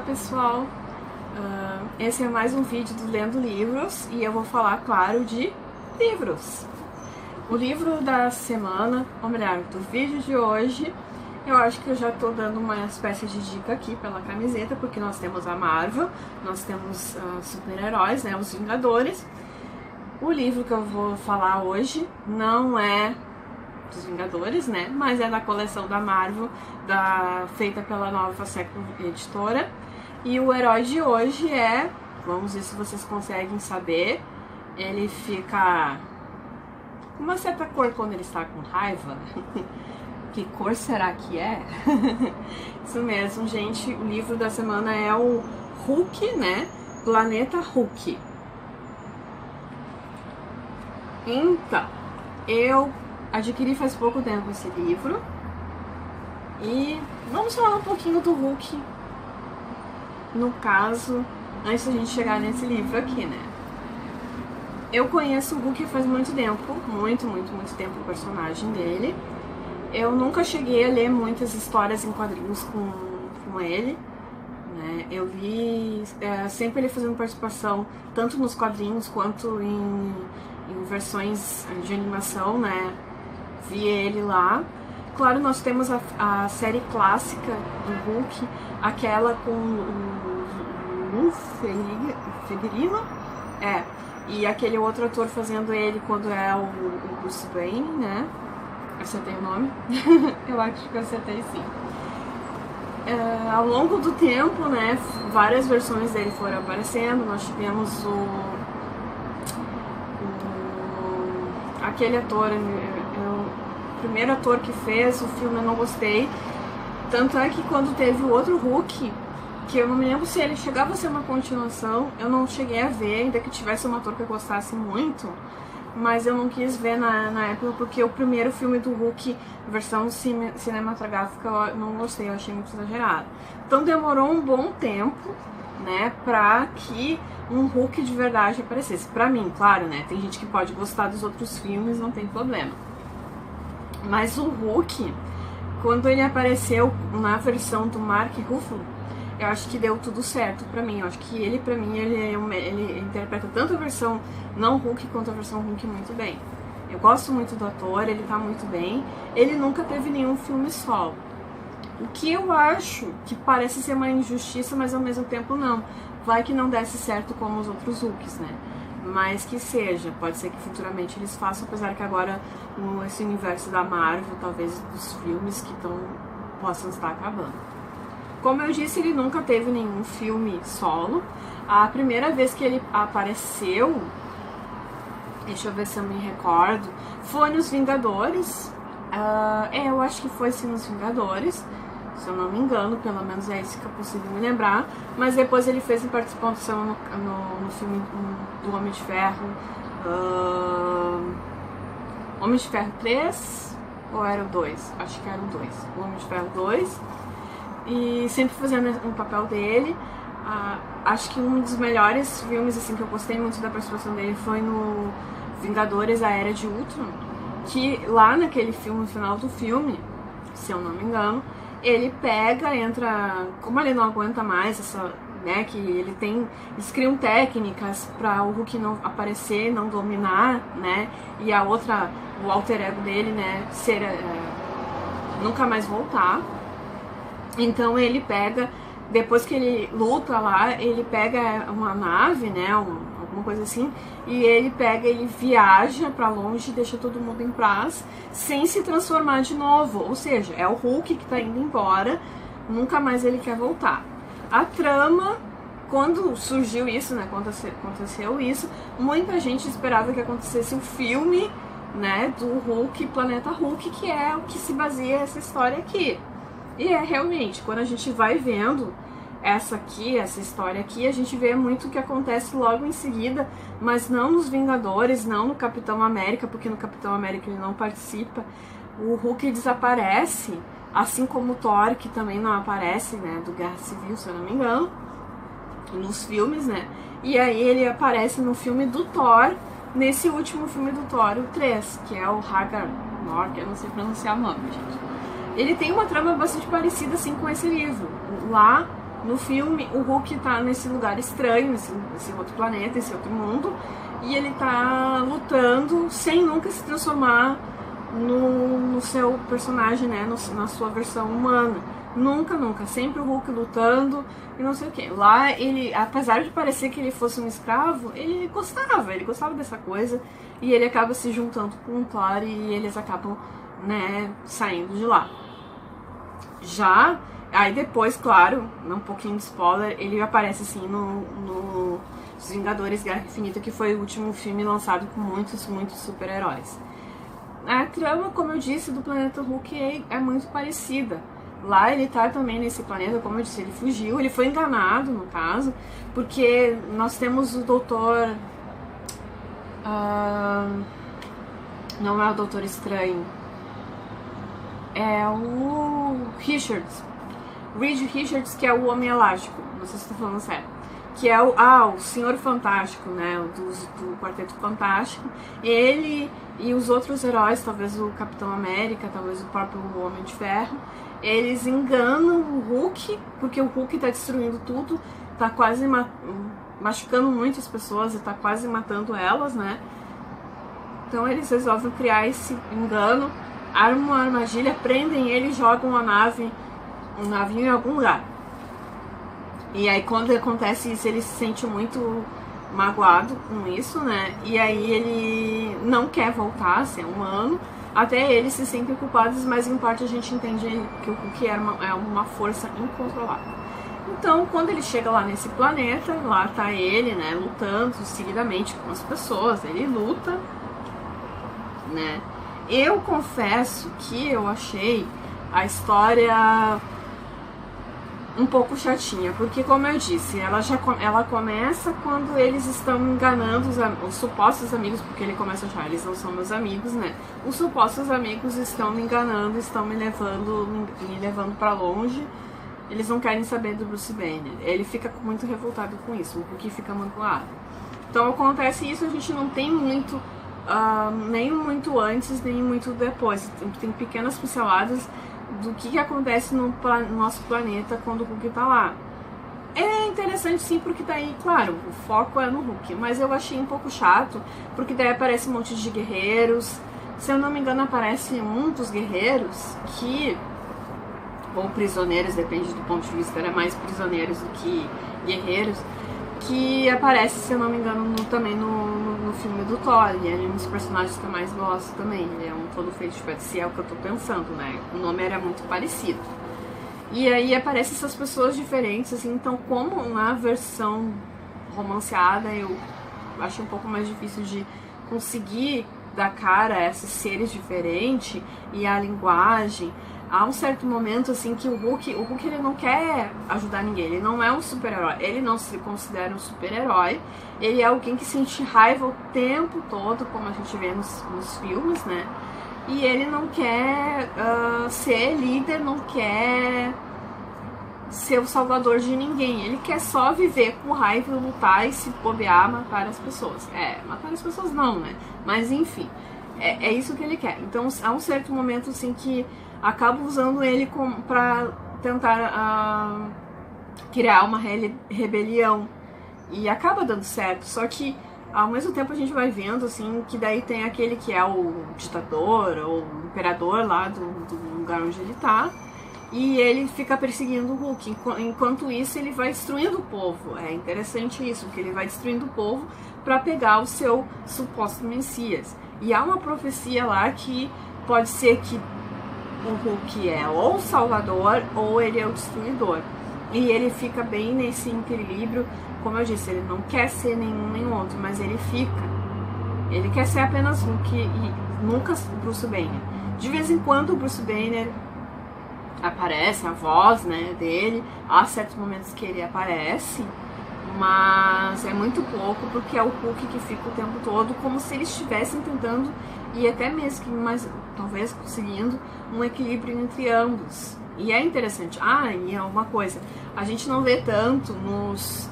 pessoal, esse é mais um vídeo do Lendo Livros e eu vou falar, claro, de livros. O livro da semana, ou melhor, do vídeo de hoje, eu acho que eu já tô dando uma espécie de dica aqui pela camiseta, porque nós temos a Marvel, nós temos super-heróis, né, os Vingadores. O livro que eu vou falar hoje não é dos Vingadores, né, mas é da coleção da Marvel, feita pela Nova Século Editora. E o herói de hoje é, vamos ver se vocês conseguem saber, ele fica com uma certa cor quando ele está com raiva. Que cor será que é? Isso mesmo, gente, o livro da semana é o Hulk, né, Planeta Hulk. Então, eu adquiri faz pouco tempo esse livro e vamos falar um pouquinho do Hulk, no caso, antes da gente chegar nesse livro aqui, né? Eu conheço o Hulk faz muito tempo, muito tempo o personagem dele. Eu nunca cheguei a ler muitas histórias em quadrinhos com ele, né? Eu vi sempre ele fazendo participação, tanto nos quadrinhos quanto em versões de animação, né? Vi ele lá. Claro, nós temos a série clássica do Hulk, aquela com o Ferrigno, e aquele outro ator fazendo ele quando é o Bruce Wayne, né? Acertei o nome? Eu acho que eu acertei, sim. Ao longo do tempo, né, várias versões dele foram aparecendo. Nós tivemos aquele ator, o primeiro ator que fez o filme, eu não gostei. Tanto é que quando teve o outro Hulk, que eu não me lembro se ele chegava a ser uma continuação, eu não cheguei a ver, ainda que tivesse um ator que eu gostasse muito, mas eu não quis ver na época, porque o primeiro filme do Hulk, versão cinematográfica, eu não gostei, eu achei muito exagerado. Então demorou um bom tempo, né, pra que um Hulk de verdade aparecesse. Pra mim, claro, né, tem gente que pode gostar dos outros filmes, não tem problema. Mas o Hulk, quando ele apareceu na versão do Mark Ruffalo, eu acho que deu tudo certo pra mim. Eu acho que ele, pra mim, ele interpreta tanto a versão não Hulk quanto a versão Hulk muito bem. Eu gosto muito do ator, ele tá muito bem. Ele nunca teve nenhum filme solo. O que eu acho que parece ser uma injustiça, mas ao mesmo tempo não. Vai que não desse certo como os outros Hulks, né? Mas que seja, pode ser que futuramente eles façam, apesar que agora esse universo da Marvel, talvez dos filmes que possam estar acabando. Como eu disse, ele nunca teve nenhum filme solo. A primeira vez que ele apareceu, deixa eu ver se eu me recordo, foi nos Vingadores. Eu acho que foi sim nos Vingadores, se eu não me engano, pelo menos é isso que eu consigo me lembrar. Mas depois ele fez participação no filme do Homem de Ferro, Homem de Ferro 3, ou era o 2? Acho que era o 2, o Homem de Ferro 2. E sempre fazendo o papel dele. Acho que um dos melhores filmes assim, que eu gostei muito da participação dele foi no Vingadores, a Era de Ultron, que lá naquele filme, no final do filme, se eu não me engano, ele entra, como ele não aguenta mais essa, né, que eles criam técnicas para o Hulk não aparecer, não dominar, né, e a outra, o alter ego dele, né, nunca mais voltar. Então ele depois que ele luta lá, ele pega uma nave, né, alguma coisa assim, e ele viaja pra longe e deixa todo mundo em paz, sem se transformar de novo. Ou seja, é o Hulk que tá indo embora, nunca mais ele quer voltar. A trama, quando surgiu isso, né, quando aconteceu isso, muita gente esperava que acontecesse um filme, né, do Hulk, Planeta Hulk, que é o que se baseia essa história aqui. E realmente, quando a gente vai vendo essa história aqui, a gente vê muito o que acontece logo em seguida, mas não nos Vingadores, não no Capitão América, porque no Capitão América ele não participa. O Hulk desaparece, assim como o Thor, que também não aparece, né, do Guerra Civil, se eu não me engano, nos filmes, né, e aí ele aparece no filme do Thor, nesse último filme do Thor, o 3, que é o Ragnarok, eu não sei pronunciar o nome, gente. Ele tem uma trama bastante parecida assim com esse livro. Lá No filme, o Hulk tá nesse lugar estranho, nesse outro planeta, nesse outro mundo, e ele tá lutando sem nunca se transformar no seu personagem, né, na sua versão humana. Nunca, nunca. Sempre o Hulk lutando e não sei o que. Lá, ele, apesar de parecer que ele fosse um escravo, ele gostava dessa coisa, e ele acaba se juntando com o Thor e eles acabam, né, saindo de lá. Já, aí depois, claro, um pouquinho de spoiler, ele aparece assim no Os Vingadores Guerra Infinita, que foi o último filme lançado com muitos super-heróis. A trama, como eu disse, do planeta Hulk é muito parecida. Lá ele tá também nesse planeta, como eu disse, ele fugiu, ele foi enganado, no caso, porque nós temos o doutor... não é o Doutor Estranho, é o Richards, Reed Richards, que é o Homem Elástico, não sei se estou falando sério, que é o Senhor Fantástico, né, do Quarteto Fantástico. Ele e os outros heróis, talvez o Capitão América, talvez o próprio Homem de Ferro, eles enganam o Hulk, porque o Hulk tá destruindo tudo, tá quase machucando muitas pessoas e tá quase matando elas, né? Então eles resolvem criar esse engano, armam uma armadilha, prendem ele e jogam um navio em algum lugar. E aí quando acontece isso, ele se sente muito magoado com isso, né? E aí ele não quer voltar a ser humano. Até eles se sentem culpados, mas em parte a gente entende que o Hulk é uma força incontrolável. Então, quando ele chega lá nesse planeta, lá tá ele, né, lutando seguidamente com as pessoas, ele luta, né? Eu confesso que eu achei a história um pouco chatinha, porque, como eu disse, ela começa quando eles estão enganando os supostos amigos, porque ele começa a achar, eles não são meus amigos, né? Os supostos amigos estão me enganando, estão me levando pra longe, eles não querem saber do Bruce Banner. Ele fica muito revoltado com isso, porque fica magoado. Então acontece isso, a gente não tem muito, nem muito antes, nem muito depois, tem pequenas pinceladas do que acontece no nosso planeta quando o Hulk tá lá. É interessante sim, porque daí, claro, o foco é no Hulk, mas eu achei um pouco chato, porque daí aparece um monte de guerreiros. Se eu não me engano, aparece um dos guerreiros que, ou prisioneiros, depende do ponto de vista, era mais prisioneiros do que guerreiros, que aparece, se eu não me engano, também no filme do Thor, e ele é um dos personagens que eu mais gosto também. Ele é um todo feito de pedra, se é o que eu tô pensando, né? O nome era muito parecido. E aí aparecem essas pessoas diferentes, assim, então como na versão romanceada eu acho um pouco mais difícil de conseguir dar cara a esses seres diferentes e a linguagem. Há um certo momento, assim, que o Hulk ele não quer ajudar ninguém, ele não é um super-herói, ele não se considera um super-herói, ele é alguém que sente raiva o tempo todo, como a gente vê nos filmes, né? E ele não quer ser líder, não quer ser o salvador de ninguém, ele quer só viver com raiva, lutar e, se bobear, matar as pessoas. Matar as pessoas não, né? Mas enfim, é isso que ele quer. Então há um certo momento, assim, que acaba usando ele pra tentar criar uma rebelião, e acaba dando certo, só que ao mesmo tempo a gente vai vendo, assim, que daí tem aquele que é o ditador ou o imperador lá do lugar onde ele tá, e ele fica perseguindo o Hulk. Enquanto isso, ele vai destruindo o povo. É interessante isso, porque ele vai destruindo o povo para pegar o seu suposto Messias. E há uma profecia lá que pode ser que o Hulk é ou o salvador ou ele é o destruidor. E ele fica bem nesse equilíbrio. Como eu disse, ele não quer ser nenhum nem outro, mas ele quer ser apenas Hulk e nunca Bruce Banner. De vez em quando o Bruce Banner aparece, a voz, né, dele, há certos momentos que ele aparece, mas é muito pouco, porque é o Hulk que fica o tempo todo como se eles estivessem tentando, e até mesmo que mais, talvez conseguindo um equilíbrio entre ambos. E é interessante. E é uma coisa, a gente não vê tanto nos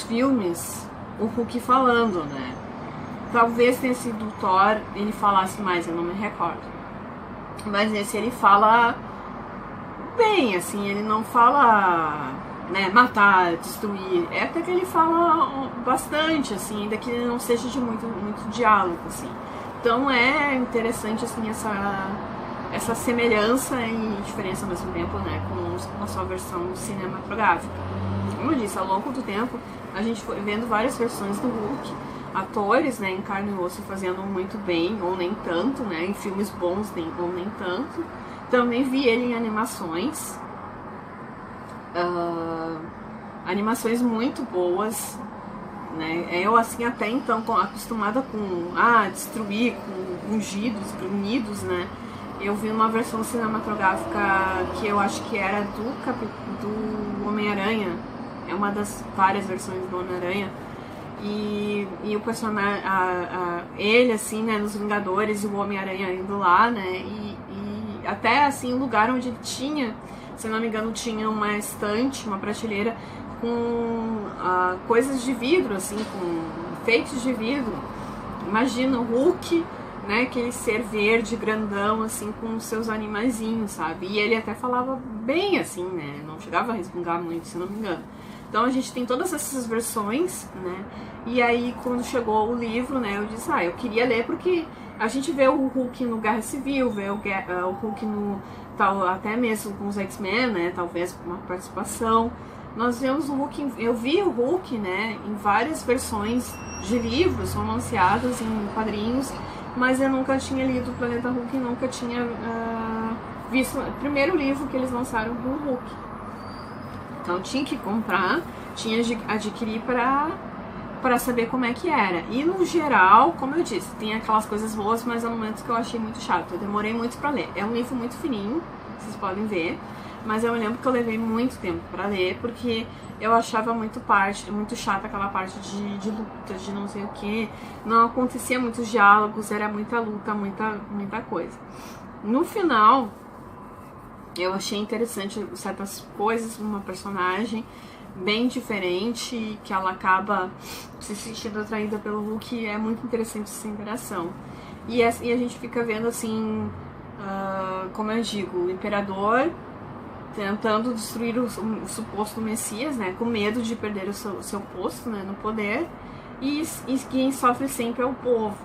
filmes o Hulk falando, né? Talvez nesse do Thor ele falasse mais, eu não me recordo. Mas nesse ele fala bem, assim, ele não fala, né, matar, destruir, é até que ele fala bastante, assim, ainda que ele não seja de muito diálogo, assim. Então é interessante, assim, essa semelhança e diferença ao mesmo tempo, né, com a sua versão cinematográfica. Como eu disse, ao longo do tempo, a gente foi vendo várias versões do Hulk, atores, né, em carne e osso fazendo muito bem, ou nem tanto, né, em filmes bons, ou nem tanto. Também vi ele em animações, animações muito boas, né, eu assim até então acostumada com, destruir, com ungidos, grunhidos, né, eu vi uma versão cinematográfica que eu acho que era do Homem-Aranha, é uma das várias versões do Homem-Aranha, e o personagem, ele assim, né, nos Vingadores e o Homem-Aranha indo lá, né, e até assim, o lugar onde ele tinha, se não me engano, tinha uma estante, uma prateleira com coisas de vidro, assim, com enfeites de vidro. Imagina o Hulk, né, aquele ser verde, grandão, assim, com os seus animaizinhos, sabe? E ele até falava bem, assim, né, não chegava a resmungar muito, se não me engano. Então a gente tem todas essas versões, né, e aí quando chegou o livro, né, eu disse, eu queria ler porque a gente vê o Hulk no Guerra Civil, vê o Hulk no, até mesmo com os X-Men, né, talvez com uma participação. Nós vemos o Hulk, eu vi o Hulk, né, em várias versões de livros romanceados em quadrinhos, mas eu nunca tinha lido o Planeta Hulk e nunca tinha visto o primeiro livro que eles lançaram do Hulk. Então tinha que comprar, tinha de adquirir para saber como é que era. E no geral, como eu disse, tem aquelas coisas boas, mas há momentos que eu achei muito chato. Eu demorei muito para ler. É um livro muito fininho, vocês podem ver, mas eu me lembro que eu levei muito tempo para ler, porque eu achava muito chata aquela parte de luta, de não sei o que. Não acontecia muitos diálogos, era muita luta, muita coisa. No final, eu achei interessante certas coisas, uma personagem bem diferente, que ela acaba se sentindo atraída pelo Hulk, é muito interessante essa interação. E a gente fica vendo assim, como eu digo, o Imperador tentando destruir o suposto Messias, né, com medo de perder o seu posto, né, no poder, e quem sofre sempre é o povo.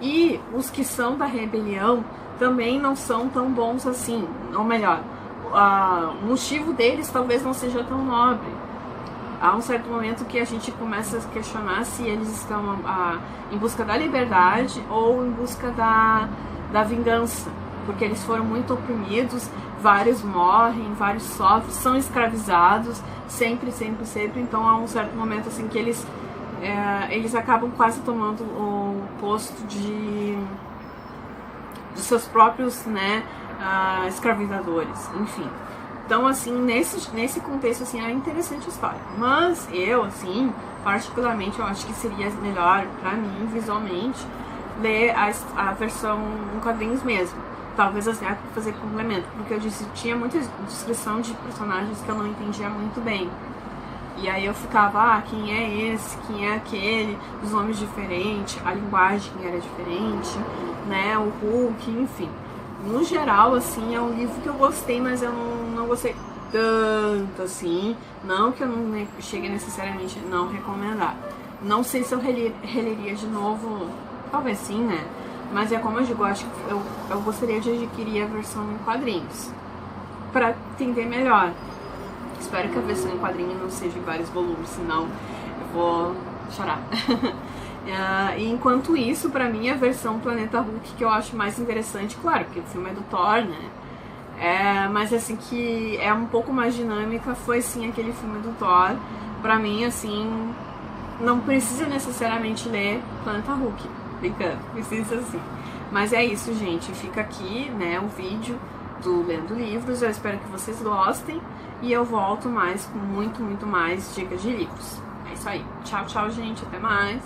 E os que são da rebelião também não são tão bons assim, ou melhor, o motivo deles talvez não seja tão nobre. Há um certo momento que a gente começa a questionar se eles estão em busca da liberdade ou em busca da vingança, porque eles foram muito oprimidos, vários morrem, vários sofrem, são escravizados, sempre, então há um certo momento assim que eles acabam quase tomando o posto dos seus próprios, né, escravizadores, enfim. Então, assim, nesse contexto, assim, é interessante a história. Mas eu, assim, particularmente, eu acho que seria melhor, pra mim, visualmente, ler a versão em quadrinhos mesmo. Talvez, assim, fazer complemento. Porque eu disse, tinha muita descrição de personagens que eu não entendia muito bem. E aí eu ficava, quem é esse, quem é aquele, os nomes diferentes, a linguagem era diferente, né, o Hulk, enfim. No geral, assim, é um livro que eu gostei, mas eu não gostei tanto, assim. Não que eu não chegue necessariamente a não recomendar. Não sei se eu releria de novo, talvez sim, né? Mas é como eu digo, eu acho que eu gostaria de adquirir a versão em quadrinhos, pra entender melhor. Espero que a versão em quadrinho não seja em vários volumes, senão eu vou chorar. E enquanto isso, pra mim, a versão Planeta Hulk que eu acho mais interessante, claro, porque o filme é do Thor, né? Mas assim, que é um pouco mais dinâmica, foi sim aquele filme do Thor. Pra mim, assim, não precisa necessariamente ler Planeta Hulk, brincando, precisa sim. Mas é isso, gente, fica aqui, né, o vídeo do Lendo Livros, eu espero que vocês gostem e eu volto mais com muito mais dicas de livros. É isso aí, tchau, gente, até mais!